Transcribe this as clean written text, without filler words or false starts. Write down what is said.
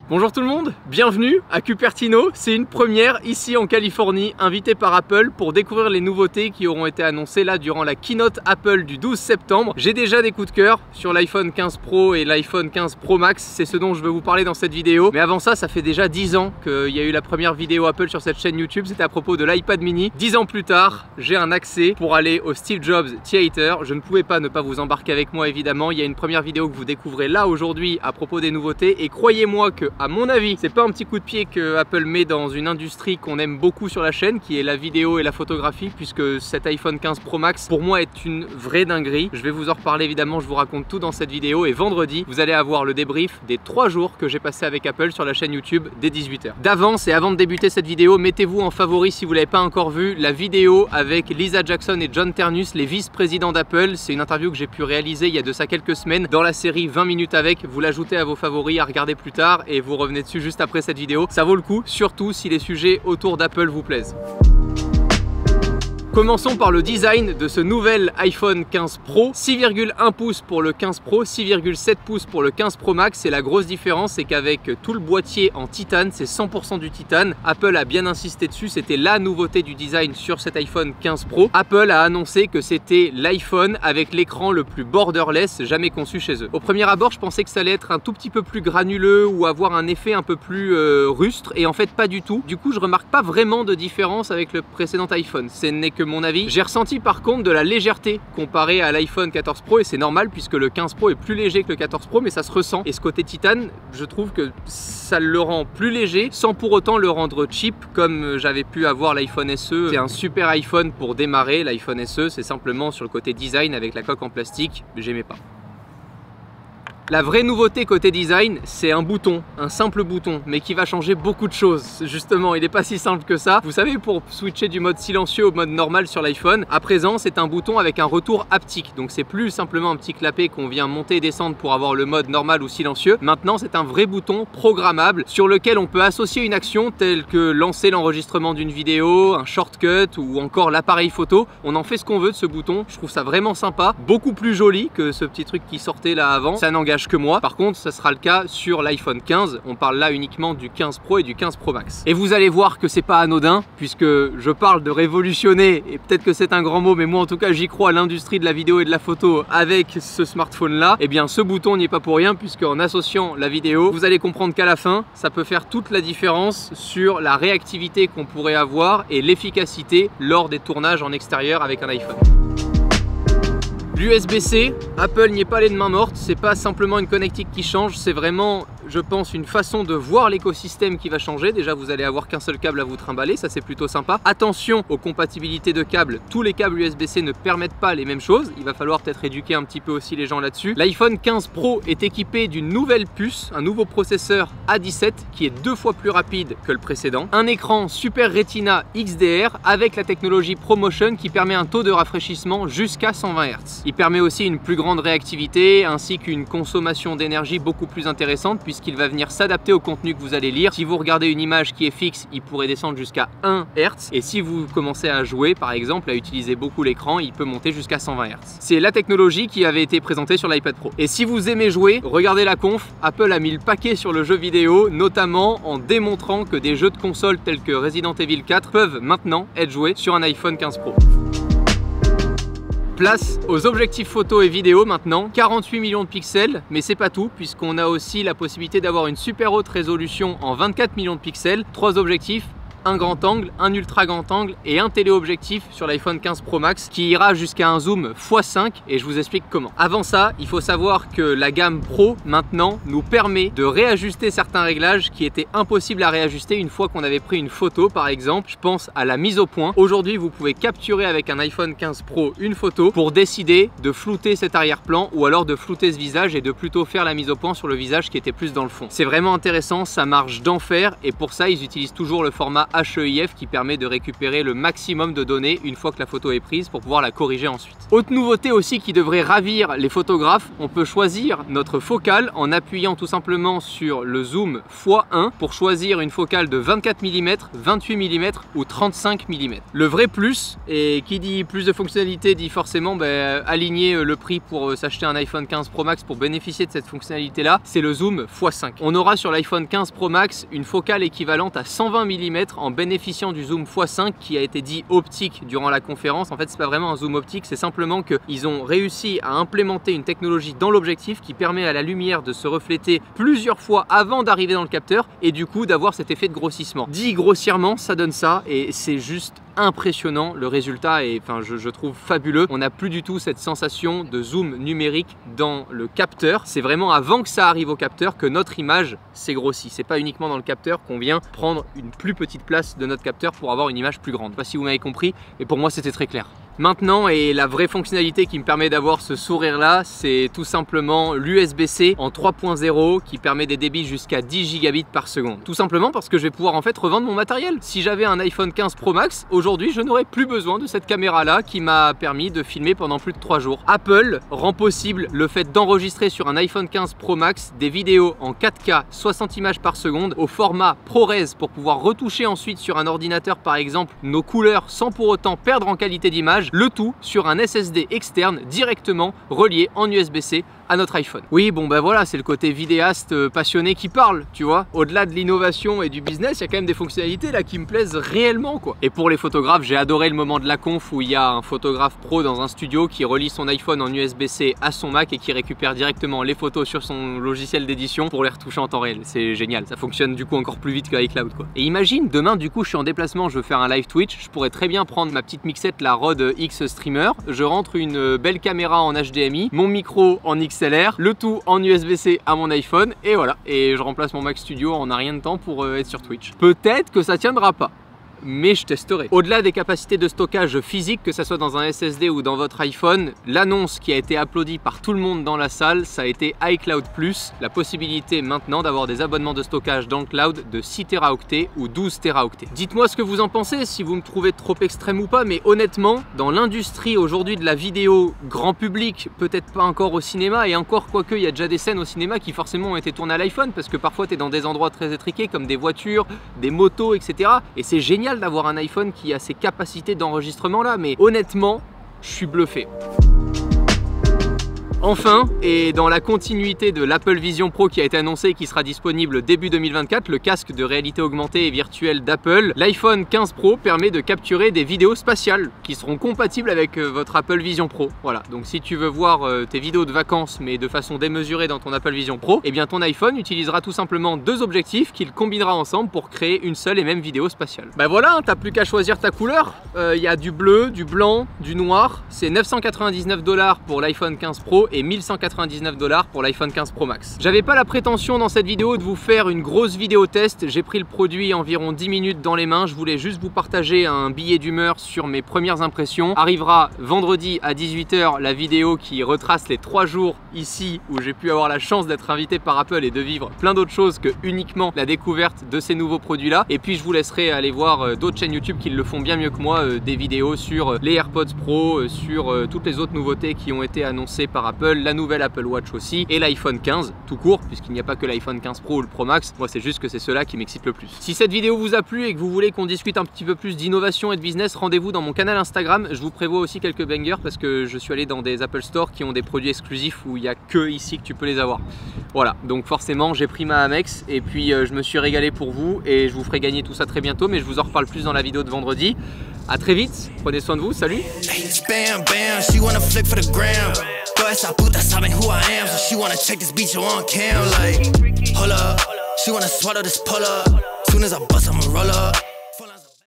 Bonjour tout le monde, bienvenue à Cupertino. C'est une première ici en Californie, invité par Apple pour découvrir les nouveautés qui auront été annoncées là durant la keynote Apple du 12 septembre. J'ai déjà des coups de cœur sur l'iPhone 15 Pro et l'iPhone 15 Pro Max, c'est ce dont je veux vous parler dans cette vidéo. Mais avant ça fait déjà 10 ans qu'il y a eu la première vidéo Apple sur cette chaîne YouTube, c'était à propos de l'iPad mini. 10 ans plus tard, j'ai un accès pour aller au Steve Jobs Theater. Je ne pouvais pas ne pas vous embarquer avec moi évidemment. Il y a une première vidéo que vous découvrez là aujourd'hui à propos des nouveautés et croyez-moi que à mon avis, c'est pas un petit coup de pied que Apple met dans une industrie qu'on aime beaucoup sur la chaîne, qui est la vidéo et la photographie, puisque cet iPhone 15 Pro Max, pour moi, est une vraie dinguerie. Je vais vous en reparler évidemment, je vous raconte tout dans cette vidéo. Et vendredi, vous allez avoir le débrief des 3 jours que j'ai passé avec Apple sur la chaîne YouTube dès 18 h. D'avance et avant de débuter cette vidéo, mettez-vous en favori si vous l'avez pas encore vu, la vidéo avec Lisa Jackson et John Ternus, les vice-présidents d'Apple. C'est une interview que j'ai pu réaliser il y a de ça quelques semaines dans la série 20 minutes avec. Vous l'ajoutez à vos favoris à regarder plus tard et vous revenez dessus juste après cette vidéo. Ça vaut le coup, surtout si les sujets autour d'Apple vous plaisent. Commençons par le design de ce nouvel iPhone 15 Pro. 6,1 pouces pour le 15 Pro, 6,7 pouces pour le 15 Pro Max. Et la grosse différence, c'est qu'avec tout le boîtier en titane, c'est 100% du titane. Apple a bien insisté dessus, c'était la nouveauté du design sur cet iPhone 15 Pro. Apple a annoncé que c'était l'iPhone avec l'écran le plus borderless jamais conçu chez eux. Au premier abord, je pensais que ça allait être un tout petit peu plus granuleux ou avoir un effet un peu plus rustre. Et en fait, pas du tout. Du coup, je remarque pas vraiment de différence avec le précédent iPhone. Ce n'est que mon avis. J'ai ressenti par contre de la légèreté comparé à l'iPhone 14 Pro et c'est normal puisque le 15 Pro est plus léger que le 14 Pro, mais ça se ressent. Et ce côté titane, je trouve que ça le rend plus léger sans pour autant le rendre cheap comme j'avais pu avoir l'iPhone SE. C'est un super iPhone pour démarrer. L'iPhone SE, c'est simplement sur le côté design avec la coque en plastique, j'aimais pas. La vraie nouveauté côté design, c'est un bouton, un simple bouton, mais qui va changer beaucoup de choses. Justement, il n'est pas si simple que ça. Vous savez, pour switcher du mode silencieux au mode normal sur l'iPhone, à présent, c'est un bouton avec un retour haptique. Donc c'est plus simplement un petit clapet qu'on vient monter et descendre pour avoir le mode normal ou silencieux. Maintenant, c'est un vrai bouton programmable sur lequel on peut associer une action telle que lancer l'enregistrement d'une vidéo, un shortcut ou encore l'appareil photo. On en fait ce qu'on veut de ce bouton. Je trouve ça vraiment sympa, beaucoup plus joli que ce petit truc qui sortait là avant. Ça n'engage que moi. Par contre, ça sera le cas sur l'iPhone 15. On parle là uniquement du 15 Pro et du 15 Pro Max. Et vous allez voir que c'est pas anodin puisque je parle de révolutionner et peut-être que c'est un grand mot, mais moi en tout cas j'y crois, l'industrie de la vidéo et de la photo avec ce smartphone là. Et bien ce bouton n'y est pas pour rien puisque en associant la vidéo, vous allez comprendre qu'à la fin, ça peut faire toute la différence sur la réactivité qu'on pourrait avoir et l'efficacité lors des tournages en extérieur avec un iPhone. L'USB-C, Apple n'y est pas allé de main morte, c'est pas simplement une connectique qui change, c'est vraiment, je pense, une façon de voir l'écosystème qui va changer. Déjà, vous allez avoir qu'un seul câble à vous trimballer, ça c'est plutôt sympa. Attention aux compatibilités de câbles, tous les câbles USB-C ne permettent pas les mêmes choses, il va falloir peut-être éduquer un petit peu aussi les gens là-dessus. L'iPhone 15 Pro est équipé d'une nouvelle puce, un nouveau processeur A17 qui est 2 fois plus rapide que le précédent. Un écran Super Retina XDR avec la technologie ProMotion qui permet un taux de rafraîchissement jusqu'à 120 Hz. Il permet aussi une plus grande réactivité ainsi qu'une consommation d'énergie beaucoup plus intéressante puisqu'il va venir s'adapter au contenu que vous allez lire. Si vous regardez une image qui est fixe, il pourrait descendre jusqu'à 1 Hz et si vous commencez à jouer par exemple, à utiliser beaucoup l'écran, il peut monter jusqu'à 120 Hz. C'est la technologie qui avait été présentée sur l'iPad Pro. Et si vous aimez jouer, regardez la conf, Apple a mis le paquet sur le jeu vidéo, notamment en démontrant que des jeux de console tels que Resident Evil 4 peuvent maintenant être joués sur un iPhone 15 Pro. Place aux objectifs photo et vidéo maintenant, 48 millions de pixels, mais c'est pas tout puisqu'on a aussi la possibilité d'avoir une super haute résolution en 24 millions de pixels, 3 objectifs, un grand angle, un ultra grand angle et un téléobjectif sur l'iPhone 15 Pro Max qui ira jusqu'à un zoom x5 et je vous explique comment. Avant ça, il faut savoir que la gamme Pro maintenant nous permet de réajuster certains réglages qui étaient impossibles à réajuster une fois qu'on avait pris une photo par exemple. Je pense à la mise au point. Aujourd'hui, vous pouvez capturer avec un iPhone 15 Pro une photo pour décider de flouter cet arrière-plan ou alors de flouter ce visage et de plutôt faire la mise au point sur le visage qui était plus dans le fond. C'est vraiment intéressant, ça marche d'enfer et pour ça, ils utilisent toujours le format HEIF qui permet de récupérer le maximum de données une fois que la photo est prise pour pouvoir la corriger ensuite. Autre nouveauté aussi qui devrait ravir les photographes, on peut choisir notre focale en appuyant tout simplement sur le zoom x1 pour choisir une focale de 24 mm, 28 mm ou 35 mm. Le vrai plus, et qui dit plus de fonctionnalité dit forcément aligner le prix pour s'acheter un iPhone 15 Pro Max pour bénéficier de cette fonctionnalité là, c'est le zoom x5. On aura sur l'iPhone 15 Pro Max une focale équivalente à 120 mm en bénéficiant du zoom x5 qui a été dit optique durant la conférence. En fait c'est pas vraiment un zoom optique, c'est simplement qu'ils ont réussi à implémenter une technologie dans l'objectif qui permet à la lumière de se refléter plusieurs fois avant d'arriver dans le capteur et du coup d'avoir cet effet de grossissement. Dit grossièrement, ça donne ça et c'est juste impressionnant. Le résultat est, je trouve fabuleux. On n'a plus du tout cette sensation de zoom numérique dans le capteur. C'est vraiment avant que ça arrive au capteur que notre image s'est grossie. C'est pas uniquement dans le capteur qu'on vient prendre une plus petite place de notre capteur pour avoir une image plus grande. Je sais pas si vous m'avez compris, mais pour moi c'était très clair. Maintenant, et la vraie fonctionnalité qui me permet d'avoir ce sourire là, c'est tout simplement l'USB-C en 3.0 qui permet des débits jusqu'à 10 gigabits par seconde. Tout simplement parce que je vais pouvoir en fait revendre mon matériel. Si j'avais un iPhone 15 Pro Max, aujourd'hui je n'aurais plus besoin de cette caméra là qui m'a permis de filmer pendant plus de 3 jours. Apple rend possible le fait d'enregistrer sur un iPhone 15 Pro Max des vidéos en 4K 60 images par seconde au format ProRes pour pouvoir retoucher ensuite sur un ordinateur par exemple nos couleurs sans pour autant perdre en qualité d'image. Le tout sur un SSD externe directement relié en USB-C à notre iPhone. Oui, bon voilà, c'est le côté vidéaste passionné qui parle, tu vois. Au-delà de l'innovation et du business, il y a quand même des fonctionnalités là qui me plaisent réellement quoi. Et pour les photographes, j'ai adoré le moment de la conf où il y a un photographe pro dans un studio qui relie son iPhone en USB-C à son Mac et qui récupère directement les photos sur son logiciel d'édition pour les retoucher en temps réel. C'est génial, ça fonctionne du coup encore plus vite que iCloud quoi. Et imagine, demain du coup je suis en déplacement, je veux faire un live Twitch, je pourrais très bien prendre ma petite mixette, la Rode X Streamer, je rentre une belle caméra en HDMI, mon micro en XLR, le tout en USB-C à mon iPhone et voilà, et je remplace mon Mac Studio en un rien de temps pour être sur Twitch. Peut-être que ça tiendra pas, mais je testerai. Au-delà des capacités de stockage physique, que ça soit dans un SSD ou dans votre iPhone, l'annonce qui a été applaudie par tout le monde dans la salle, ça a été iCloud Plus, la possibilité maintenant d'avoir des abonnements de stockage dans le cloud de 6 Teraoctets ou 12 Teraoctets. Dites-moi ce que vous en pensez, si vous me trouvez trop extrême ou pas, mais honnêtement, dans l'industrie aujourd'hui de la vidéo grand public, peut-être pas encore au cinéma, et encore quoique il y a déjà des scènes au cinéma qui forcément ont été tournées à l'iPhone, parce que parfois tu es dans des endroits très étriqués comme des voitures, des motos, etc. Et c'est génial d'avoir un iPhone qui a ces capacités d'enregistrement là, mais honnêtement, je suis bluffé. Enfin, et dans la continuité de l'Apple Vision Pro qui a été annoncé et qui sera disponible début 2024, le casque de réalité augmentée et virtuelle d'Apple, l'iPhone 15 Pro permet de capturer des vidéos spatiales qui seront compatibles avec votre Apple Vision Pro. Voilà, donc si tu veux voir tes vidéos de vacances mais de façon démesurée dans ton Apple Vision Pro, eh bien ton iPhone utilisera tout simplement deux objectifs qu'il combinera ensemble pour créer une seule et même vidéo spatiale. Bah voilà, t'as plus qu'à choisir ta couleur. Il y a du bleu, du blanc, du noir. C'est 999 $ pour l'iPhone 15 Pro et 1199 $ pour l'iPhone 15 Pro Max. J'avais pas la prétention dans cette vidéo de vous faire une grosse vidéo test, j'ai pris le produit environ 10 minutes dans les mains, je voulais juste vous partager un billet d'humeur sur mes premières impressions. Arrivera vendredi à 18 h la vidéo qui retrace les 3 jours ici où j'ai pu avoir la chance d'être invité par Apple et de vivre plein d'autres choses que uniquement la découverte de ces nouveaux produits là. Et puis je vous laisserai aller voir d'autres chaînes YouTube qui le font bien mieux que moi, des vidéos sur les AirPods Pro, sur toutes les autres nouveautés qui ont été annoncées par Apple, la nouvelle Apple Watch aussi et l'iPhone 15 tout court, puisqu'il n'y a pas que l'iPhone 15 Pro ou le Pro Max. Moi c'est juste que c'est ceux-là qui m'excitent le plus. Si cette vidéo vous a plu et que vous voulez qu'on discute un petit peu plus d'innovation et de business, rendez-vous dans mon canal Instagram. Je vous prévois aussi quelques bangers parce que je suis allé dans des Apple Store qui ont des produits exclusifs où il n'y a que ici que tu peux les avoir. Voilà, donc forcément j'ai pris ma Amex et puis je me suis régalé pour vous et je vous ferai gagner tout ça très bientôt, mais je vous en reparle plus dans la vidéo de vendredi. A très vite, prenez soin de vous, salut. Esa puta saben who I am, so she wanna check this beat on cam. Like, hold up, she wanna swallow this pull up. Soon as I bust, I'ma roll up.